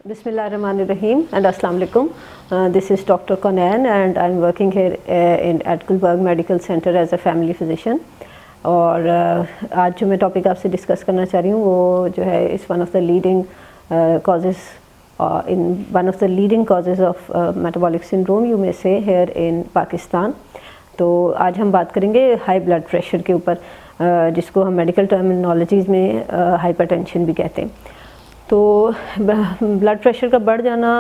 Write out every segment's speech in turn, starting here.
Bismillahirrahmanirrahim and Assalamu alaikum. This is Dr. Conan and I'm working here at Gulberg Medical Center as a family physician. और आज जो मैं topic आपसे discuss करना चाह रही हूँ वो जो है इस one of the leading causes of metabolic syndrome you may से हेयर इन पाकिस्तान. तो आज हम बात करेंगे हाई ब्लड प्रेशर के ऊपर, जिसको हम मेडिकल टर्मिनोलॉजीज़ में हाइपरटेंशन भी कहते हैं. तो ब्लड प्रेशर का बढ़ जाना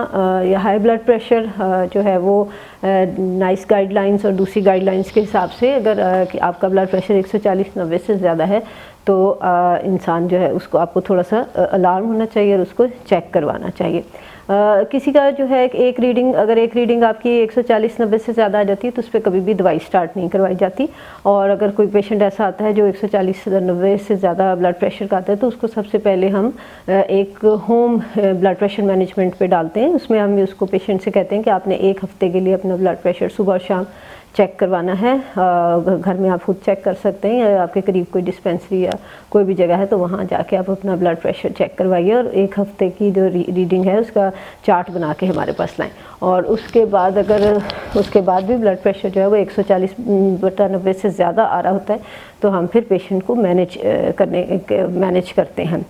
या हाई ब्लड प्रेशर जो है वो नाइस गाइडलाइंस और दूसरी गाइडलाइंस के हिसाब से अगर आपका ब्लड प्रेशर 140/90 से ज़्यादा है तो इंसान जो है उसको आपको थोड़ा सा अलार्म होना चाहिए और उसको चेक करवाना चाहिए. किसी का जो है एक रीडिंग आपकी 140/90 से ज़्यादा आ जाती है तो उस पर कभी भी दवाई स्टार्ट नहीं करवाई जाती. और अगर कोई पेशेंट ऐसा आता है जो 140/90 से ज़्यादा ब्लड प्रेशर का आता है तो उसको सबसे पहले हम एक होम ब्लड प्रेशर मैनेजमेंट पे डालते हैं. उसमें हम उसको पेशेंट से कहते हैं कि आपने एक हफ्ते के लिए अपना ब्लड प्रेशर सुबह और शाम चेक करवाना है. घर में आप खुद चेक कर सकते हैं या आपके करीब कोई डिस्पेंसरी या कोई भी जगह है तो वहाँ जाके आप अपना ब्लड प्रेशर चेक करवाइए और एक हफ्ते की जो रीडिंग है उसका चार्ट बना के हमारे पास लाएं. और उसके बाद भी ब्लड प्रेशर जो है वो 140/90 से ज़्यादा आ रहा होता है तो हम फिर पेशेंट को मैनेज करते हैं.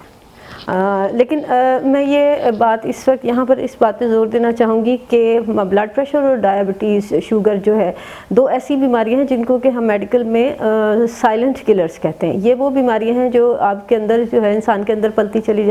लेकिन मैं ये बात इस वक्त यहाँ पर इस बात पे ज़ोर देना चाहूँगी कि ब्लड प्रेशर और डायबिटीज़ शुगर जो है दो ऐसी बीमारियाँ हैं जिनको कि हम मेडिकल में साइलेंट किलर्स कहते हैं. ये वो बीमारियाँ हैं जो आपके अंदर जो है इंसान के अंदर पलती चली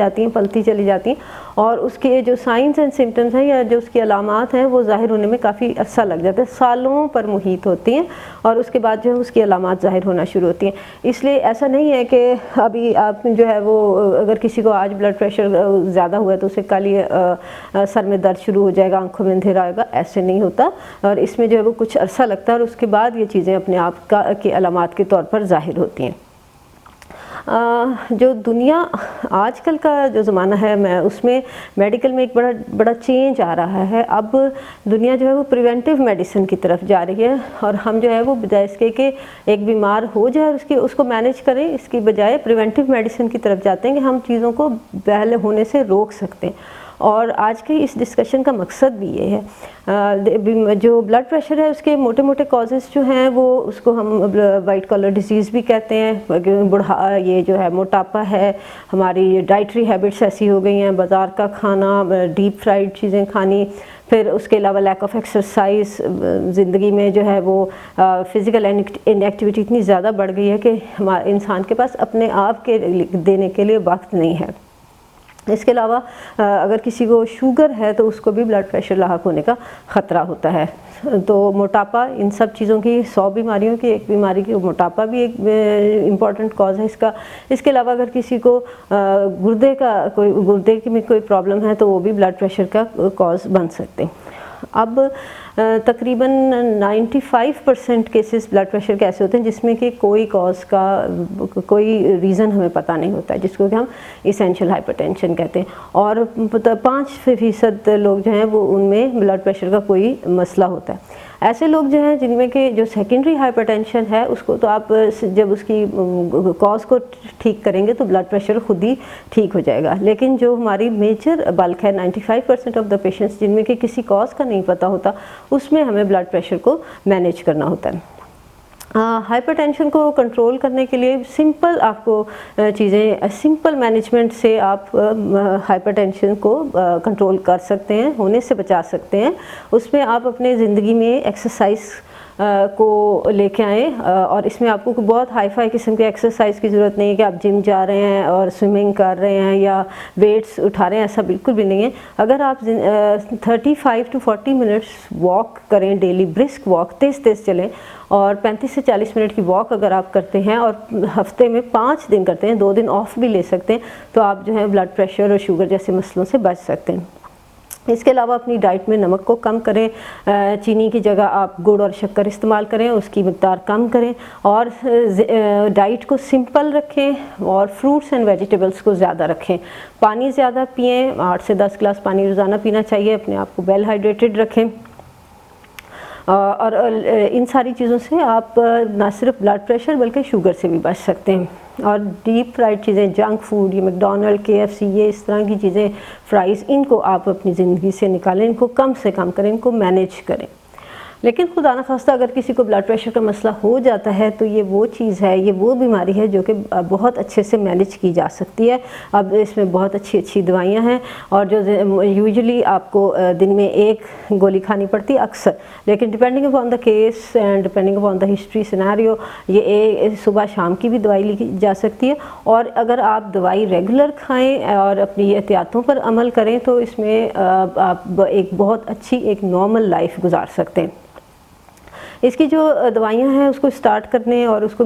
जाती हैं और उसके जो साइंस एंड सिम्टम्स हैं या जो उसकी अलामात हैं वो ज़ाहिर होने में काफ़ी अरसा लग जाता है, सालों पर मुहीत होती हैं और उसके बाद जो है उसकी अलामात ज़ाहिर होना शुरू होती हैं. इसलिए ऐसा नहीं है कि अभी आप जो है वो अगर किसी को आज ब्लड प्रेशर ज़्यादा हुआ है तो उसे कल ही सर में दर्द शुरू हो जाएगा, आंखों में अंधेरा आएगा, ऐसे नहीं होता. और इसमें जो है वो कुछ अरसा लगता है और उसके बाद ये चीज़ें अपने आप की अलामात के तौर पर ज़ाहिर होती हैं. जो दुनिया आजकल का जो ज़माना है मैं उसमें मेडिकल में एक बड़ा चेंज आ रहा है. अब दुनिया जो है वो प्रिवेंटिव मेडिसिन की तरफ जा रही है और हम जो है वो बजाय इसके कि एक बीमार हो जाए उसको मैनेज करें, इसकी बजाय प्रिवेंटिव मेडिसिन की तरफ जाते हैं कि हम चीज़ों को पहले होने से रोक सकते हैं. और आज के इस डिस्कशन का मकसद भी ये है. जो ब्लड प्रेशर है उसके मोटे मोटे कॉजेज़ जो हैं वो उसको हम वाइट कॉलर डिजीज़ भी कहते हैं. ये जो है मोटापा है, हमारी डाइटरी हैबिट्स ऐसी हो गई हैं, बाज़ार का खाना, डीप फ्राइड चीज़ें खानी, फिर उसके अलावा लैक ऑफ एक्सरसाइज, ज़िंदगी में जो है वो फ़िज़िकल इनएक्टिविटी इतनी ज़्यादा बढ़ गई है कि हमारे इंसान के पास अपने आप के देने के लिए वक्त नहीं है. इसके अलावा अगर किसी को शुगर है तो उसको भी ब्लड प्रेशर लाहक होने का ख़तरा होता है. तो मोटापा, इन सब चीज़ों की 100 बीमारियों की एक बीमारी की मोटापा भी एक इम्पॉर्टेंट कॉज है इसका. इसके अलावा अगर किसी को गुर्दे की में कोई प्रॉब्लम है तो वो भी ब्लड प्रेशर का कॉज बन सकते हैं. अब तकरीबन 95% केसेस ब्लड प्रेशर के ऐसे होते हैं जिसमें कि कोई कॉज का कोई रीज़न हमें पता नहीं होता है, जिसको कि हम इसेंशियल हाइपरटेंशन कहते हैं. और 5% लोग जो हैं वो उनमें ब्लड प्रेशर का कोई मसला होता है. ऐसे लोग जो हैं जिनमें कि जो सेकेंडरी हाइपरटेंशन है उसको तो आप जब उसकी कॉज को ठीक करेंगे तो ब्लड प्रेशर खुद ही ठीक हो जाएगा. लेकिन जो हमारी मेजर बल्क है 95% ऑफ द पेशेंट्स जिनमें कि किसी कॉज का नहीं पता होता उसमें हमें ब्लड प्रेशर को मैनेज करना होता है. हाइपरटेंशन को कंट्रोल करने के लिए सिंपल मैनेजमेंट से आप हाइपरटेंशन को कंट्रोल कर सकते हैं, होने से बचा सकते हैं. उसमें आप अपने ज़िंदगी में एक्सरसाइज को लेके आएँ और इसमें आपको बहुत हाई फाई किस्म के एक्सरसाइज की ज़रूरत नहीं है कि आप जिम जा रहे हैं और स्विमिंग कर रहे हैं या वेट्स उठा रहे हैं, ऐसा बिल्कुल भी नहीं है. अगर आप 35 to 40 मिनट्स वॉक करें डेली, ब्रिस्क वॉक, तेज़ चलें और 35 से 40 मिनट की वॉक अगर आप करते हैं और हफ्ते में 5 दिन करते हैं, 2 दिन ऑफ भी ले सकते हैं तो आप जो है ब्लड प्रेशर और शुगर जैसे मसलों से बच सकते हैं. इसके अलावा अपनी डाइट में नमक को कम करें, चीनी की जगह आप गुड़ और शक्कर इस्तेमाल करें, उसकी मिक़दार कम करें और डाइट को सिंपल रखें और फ्रूट्स एंड वेजिटेबल्स को ज़्यादा रखें. पानी ज़्यादा पिएं, 8 से 10 गिलास पानी रोज़ाना पीना चाहिए. अपने आप को वेल हाइड्रेटेड रखें और इन सारी चीज़ों से आप ना सिर्फ ब्लड प्रेशर बल्कि शुगर से भी बच सकते हैं. اور ڈیپ فرائڈ چیزیں، جنک فوڈ، یہ میکڈونلڈ، KFC، یہ اس طرح کی چیزیں، فرائز، ان کو آپ اپنی زندگی سے نکالیں، ان کو کم سے کم کریں، ان کو مینیج کریں۔ لیکن خدا نخواستہ اگر کسی کو بلڈ پریشر کا مسئلہ ہو جاتا ہے تو یہ وہ چیز ہے، یہ وہ بیماری ہے جو کہ بہت اچھے سے مینیج کی جا سکتی ہے۔ اب اس میں بہت اچھی دوائیاں ہیں، اور جو یوزلی آپ کو دن میں ایک گولی کھانی پڑتی ہے اکثر، لیکن depending upon the case and depending upon the history scenario, یہ صبح شام کی بھی دوائی لی جا سکتی ہے۔ اور اگر آپ دوائی ریگولر کھائیں اور اپنی احتیاطوں پر عمل کریں تو اس میں آپ ایک بہت اچھی ایک نارمل لائف گزار سکتے ہیں۔ اس کی جو دوائیاں ہیں اس کو سٹارٹ کرنے اور اس کو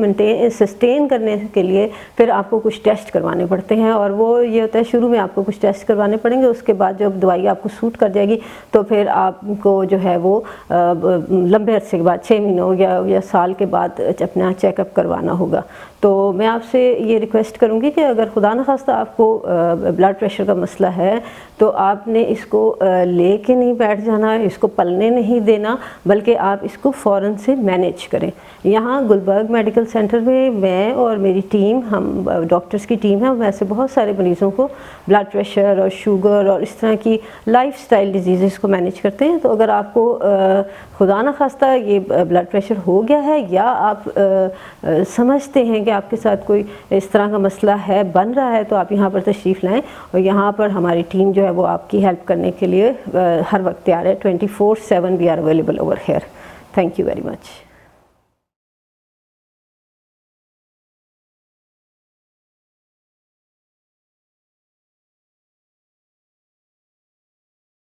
سسٹین کرنے کے لیے پھر آپ کو کچھ ٹیسٹ کروانے پڑتے ہیں، اور وہ یہ ہوتا ہے شروع میں آپ کو کچھ ٹیسٹ کروانے پڑیں گے، اس کے بعد جب دوائی آپ کو سوٹ کر جائے گی تو پھر آپ کو جو ہے وہ لمبے عرصے کے بعد 6 مہینوں یا سال کے بعد اپنا چیک اپ کروانا ہوگا۔ تو میں آپ سے یہ ریکویسٹ کروں گی کہ اگر خدا نخواستہ آپ کو بلڈ پریشر کا مسئلہ ہے تو آپ نے اس کو لے کے نہیں بیٹھ جانا، اس کو پلنے نہیں دینا، بلکہ آپ اس کو فوراً سے مینیج کریں۔ یہاں گلبرگ میڈیکل سینٹر میں اور میری ٹیم، ہم ڈاکٹرز کی ٹیم ہے، ویسے بہت سارے مریضوں کو بلڈ پریشر اور شوگر اور اس طرح کی لائف سٹائل ڈیزیزز کو مینیج کرتے ہیں۔ تو اگر آپ کو خدا نخواستہ یہ بلڈ پریشر ہو گیا ہے یا آپ سمجھتے ہیں کہ آپ کے ساتھ کوئی اس طرح کا مسئلہ ہے، بن رہا ہے، تو آپ یہاں پر تشریف لائیں، اور یہاں پر ہماری ٹیم جو ہے وہ آپ کی ہیلپ کرنے کے لیے ہر وقت تیار ہے۔ 24/7 we are available over here. Thank you very much.